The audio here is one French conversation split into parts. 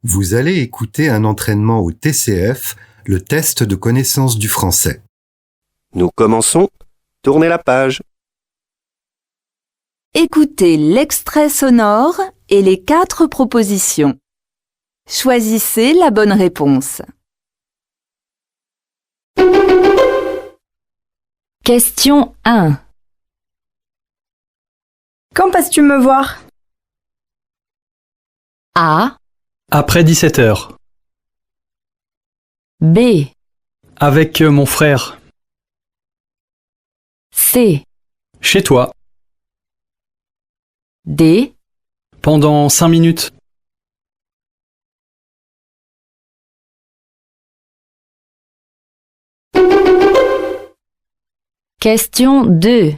Vous allez écouter un entraînement au TCF, le test de connaissance du français. Nous commençons. Tournez la page. Écoutez l'extrait sonore et les 4 propositions. Choisissez la bonne réponse. Question 1. Quand passes-tu me voir? A. Après 17h. B. Avec mon frère. C. Chez toi. D. Pendant 5 minutes. Question 2.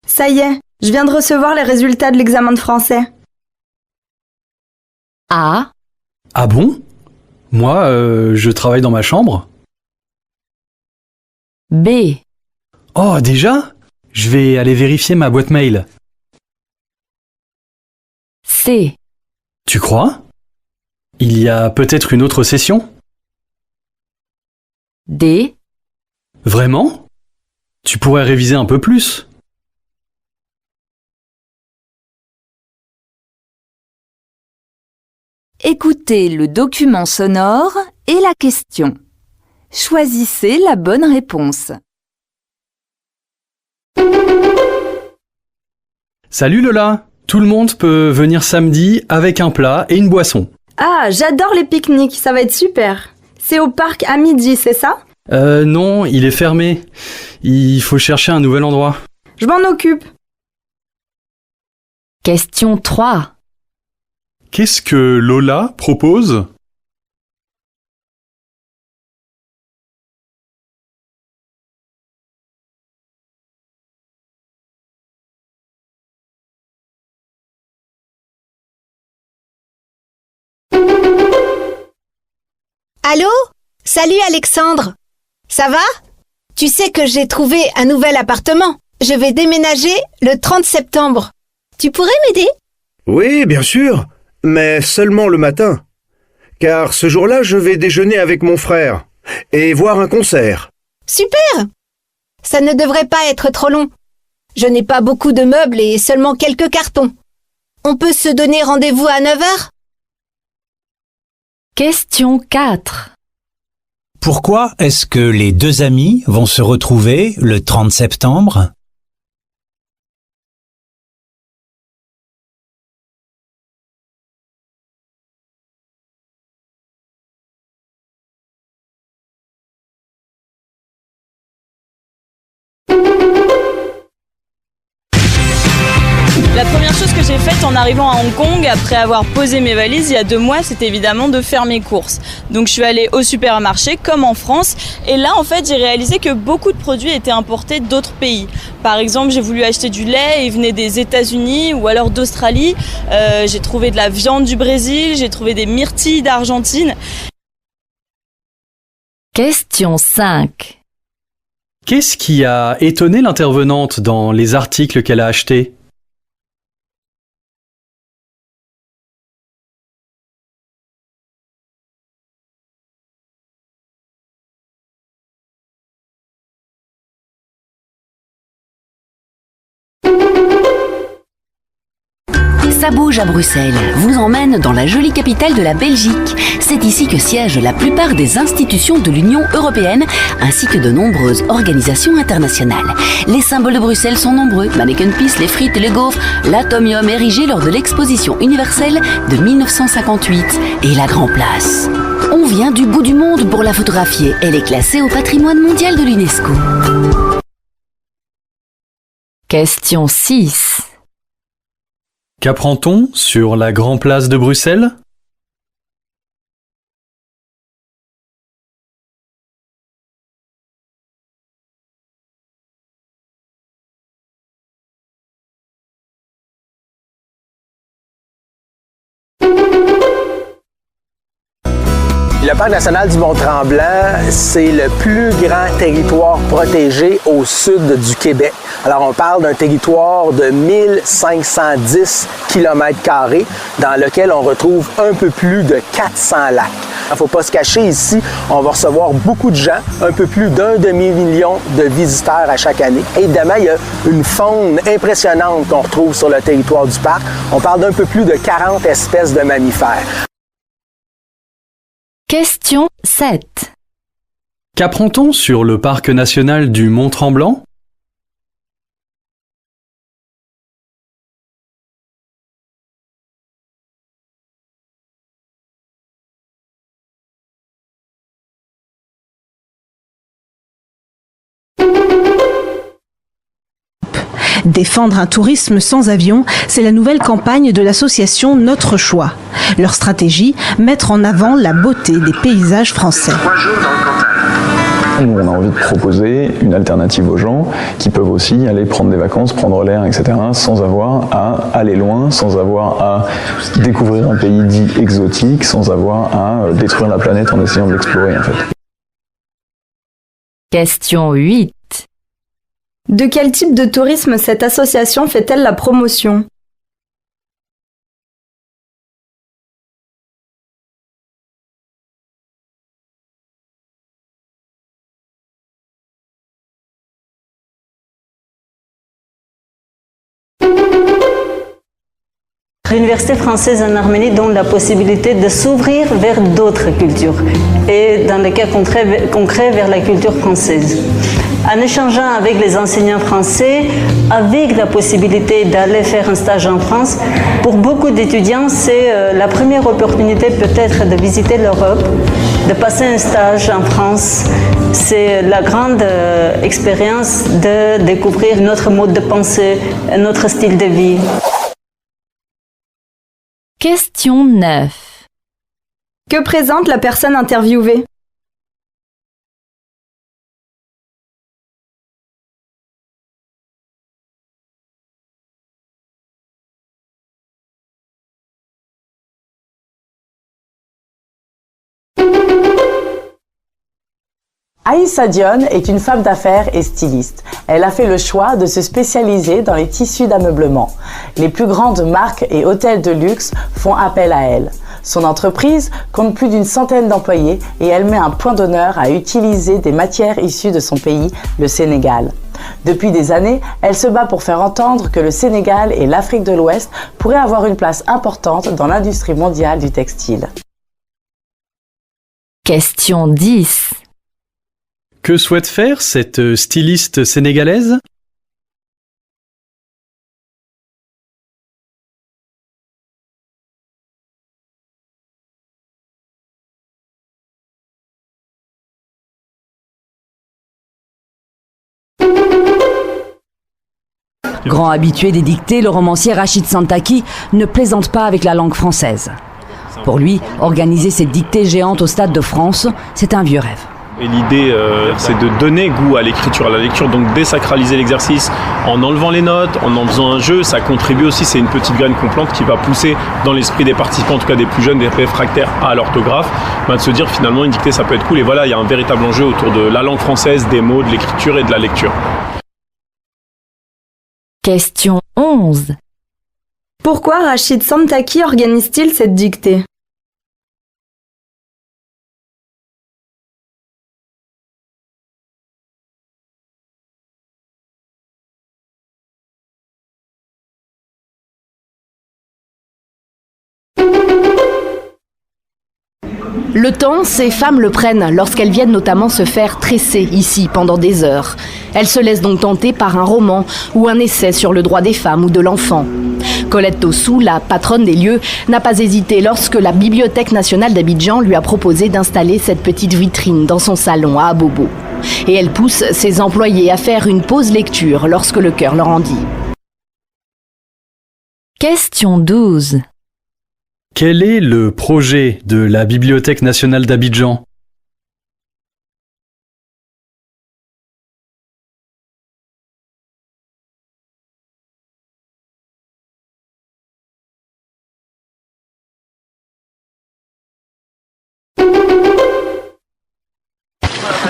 Ça y est, je viens de recevoir les résultats de l'examen de français. A. Ah bon? Moi, je travaille dans ma chambre. B. Oh, déjà? Je vais aller vérifier ma boîte mail. C. Tu crois? Il y a peut-être une autre session? D. Vraiment? Tu pourrais réviser un peu plus. Écoutez le document sonore et la question. Choisissez la bonne réponse. Salut Lola! Tout le monde peut venir samedi avec un plat et une boisson. Ah, j'adore les pique-niques, ça va être super. C'est au parc à midi, c'est ça? Non, il est fermé. Il faut chercher un nouvel endroit. Je m'en occupe. Question 3. Qu'est-ce que Lola propose? Allô? Salut Alexandre. Ça va? Tu sais que j'ai trouvé un nouvel appartement. Je vais déménager le 30 septembre. Tu pourrais m'aider? Oui, bien sûr, mais seulement le matin. Car ce jour-là, je vais déjeuner avec mon frère et voir un concert. Super! Ça ne devrait pas être trop long. Je n'ai pas beaucoup de meubles et seulement quelques cartons. On peut se donner rendez-vous à 9h? Question 4. Pourquoi est-ce que les deux amis vont se retrouver le 30 septembre? La première chose que j'ai faite en arrivant à Hong Kong, après avoir posé mes valises il y a 2 mois, c'était évidemment de faire mes courses. Donc je suis allée au supermarché comme en France et là en fait j'ai réalisé que beaucoup de produits étaient importés d'autres pays. Par exemple j'ai voulu acheter du lait et il venait des États-Unis ou alors d'Australie. J'ai trouvé de la viande du Brésil, j'ai trouvé des myrtilles d'Argentine. Question 5. Qu'est-ce qui a étonné l'intervenante dans les articles qu'elle a achetés? Ça bouge à Bruxelles, vous emmène dans la jolie capitale de la Belgique. C'est ici que siègent la plupart des institutions de l'Union européenne, ainsi que de nombreuses organisations internationales. Les symboles de Bruxelles sont nombreux, Manneken Pis, les frites et les gaufres, l'atomium érigé lors de l'exposition universelle de 1958 et la Grand Place. On vient du bout du monde pour la photographier, elle est classée au patrimoine mondial de l'UNESCO. Question 6. Qu'apprend-on sur la Grand Place de Bruxelles? Le Parc national du Mont-Tremblant, c'est le plus grand territoire protégé au sud du Québec. Alors, on parle d'un territoire de 1510 km² dans lequel on retrouve un peu plus de 400 lacs. Il ne faut pas se cacher, ici, on va recevoir beaucoup de gens, un peu plus d'1 demi-million de visiteurs à chaque année. Évidemment, il y a une faune impressionnante qu'on retrouve sur le territoire du parc. On parle d'un peu plus de 40 espèces de mammifères. Question 7. Qu'apprend-on sur le parc national du Mont-Tremblant? Défendre un tourisme sans avion, c'est la nouvelle campagne de l'association Notre Choix. Leur stratégie, mettre en avant la beauté des paysages français. Nous, on a envie de proposer une alternative aux gens qui peuvent aussi aller prendre des vacances, prendre l'air, etc., sans avoir à aller loin, sans avoir à découvrir un pays dit exotique, sans avoir à détruire la planète en essayant de l'explorer, en fait. Question 8. De quel type de tourisme cette association fait-elle la promotion? L'université française en Arménie donne la possibilité de s'ouvrir vers d'autres cultures et dans les cas concrets vers la culture française. En échangeant avec les enseignants français, avec la possibilité d'aller faire un stage en France, pour beaucoup d'étudiants, c'est la première opportunité peut-être de visiter l'Europe, de passer un stage en France. C'est la grande expérience de découvrir notre mode de pensée, notre style de vie. Question 9. Que présente la personne interviewée? Aïssa Dione est une femme d'affaires et styliste. Elle a fait le choix de se spécialiser dans les tissus d'ameublement. Les plus grandes marques et hôtels de luxe font appel à elle. Son entreprise compte plus d'une centaine d'employés et elle met un point d'honneur à utiliser des matières issues de son pays, le Sénégal. Depuis des années, elle se bat pour faire entendre que le Sénégal et l'Afrique de l'Ouest pourraient avoir une place importante dans l'industrie mondiale du textile. Question 10. Que souhaite faire cette styliste sénégalaise? Grand habitué des dictées, le romancier Rachid Santaki ne plaisante pas avec la langue française. Pour lui, organiser cette dictée géante au Stade de France, c'est un vieux rêve. Et l'idée, c'est de donner goût à l'écriture, à la lecture, donc désacraliser l'exercice en enlevant les notes, en faisant un jeu. Ça contribue aussi, c'est une petite graine qu'on plante qui va pousser dans l'esprit des participants, en tout cas des plus jeunes, des réfractaires à l'orthographe, de se dire finalement une dictée ça peut être cool. Et voilà, il y a un véritable enjeu autour de la langue française, des mots, de l'écriture et de la lecture. Question 11. Pourquoi Rachid Santaki organise-t-il cette dictée? Le temps, ces femmes le prennent lorsqu'elles viennent notamment se faire tresser ici pendant des heures. Elles se laissent donc tenter par un roman ou un essai sur le droit des femmes ou de l'enfant. Colette Tossou, la patronne des lieux, n'a pas hésité lorsque la Bibliothèque nationale d'Abidjan lui a proposé d'installer cette petite vitrine dans son salon à Abobo. Et elle pousse ses employés à faire une pause lecture lorsque le cœur leur en dit. Question 12. Quel est le projet de la Bibliothèque nationale d'Abidjan?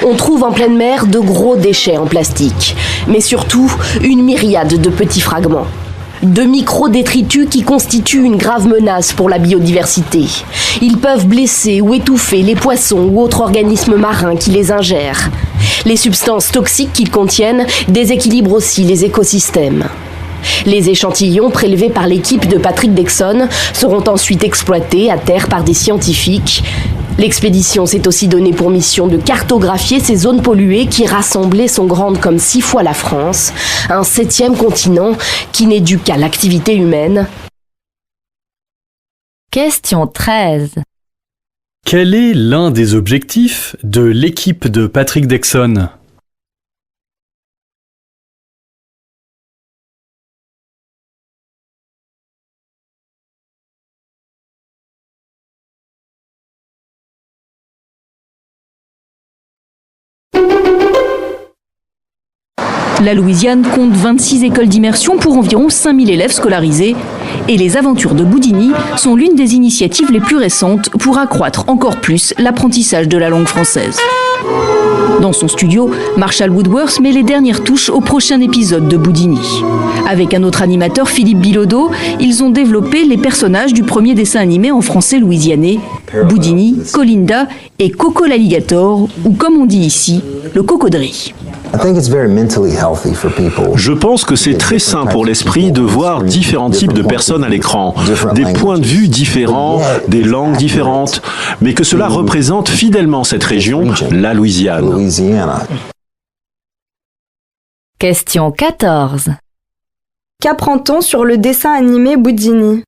On trouve en pleine mer de gros déchets en plastique, mais surtout une myriade de petits fragments. De micro-détritus qui constituent une grave menace pour la biodiversité. Ils peuvent blesser ou étouffer les poissons ou autres organismes marins qui les ingèrent. Les substances toxiques qu'ils contiennent déséquilibrent aussi les écosystèmes. Les échantillons prélevés par l'équipe de Patrick Dexon seront ensuite exploités à terre par des scientifiques. L'expédition s'est aussi donnée pour mission de cartographier ces zones polluées qui, rassemblées, sont grandes comme 6 fois la France, un 7e continent qui n'est dû qu'à l'activité humaine. Question 13. Quel est l'un des objectifs de l'équipe de Patrick Dexon ? La Louisiane compte 26 écoles d'immersion pour environ 5000 élèves scolarisés. Et les aventures de Boudini sont l'une des initiatives les plus récentes pour accroître encore plus l'apprentissage de la langue française. Dans son studio, Marshall Woodworth met les dernières touches au prochain épisode de Boudini. Avec un autre animateur, Philippe Bilodeau, ils ont développé les personnages du premier dessin animé en français louisianais, Boudini, Colinda et Coco l'alligator, ou comme on dit ici, le cocodrie. Je pense que c'est très sain pour l'esprit de voir différents types de personnes à l'écran, des points de vue différents, des langues différentes, mais que cela représente fidèlement cette région, la Louisiane. Question 14. Qu'apprend-on sur le dessin animé Boudini?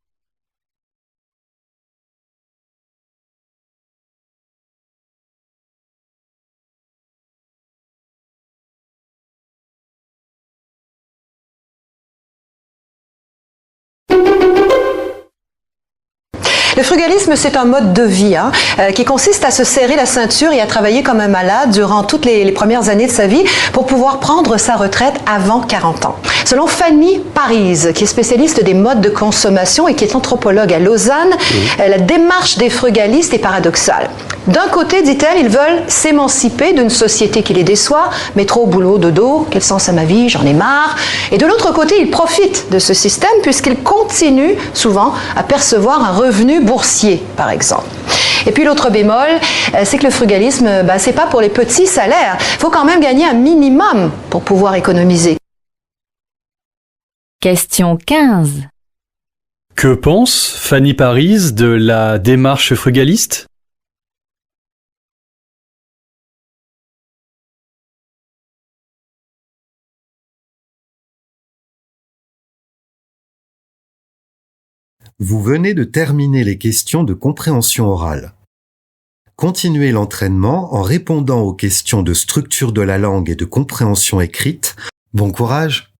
Le frugalisme, c'est un mode de vie qui consiste à se serrer la ceinture et à travailler comme un malade durant toutes les premières années de sa vie pour pouvoir prendre sa retraite avant 40 ans. Selon Fanny Parise, qui est spécialiste des modes de consommation et qui est anthropologue à Lausanne, la démarche des frugalistes est paradoxale. D'un côté, dit-elle, ils veulent s'émanciper d'une société qui les déçoit, métro, boulot, dodo, quel sens à ma vie, j'en ai marre. Et de l'autre côté, ils profitent de ce système puisqu'ils continuent souvent à percevoir un revenu boursier, par exemple. Et puis l'autre bémol, c'est que le frugalisme, c'est pas pour les petits salaires. Il faut quand même gagner un minimum pour pouvoir économiser. Question 15. Que pense Fanny Parise de la démarche frugaliste ? Vous venez de terminer les questions de compréhension orale. Continuez l'entraînement en répondant aux questions de structure de la langue et de compréhension écrite. Bon courage!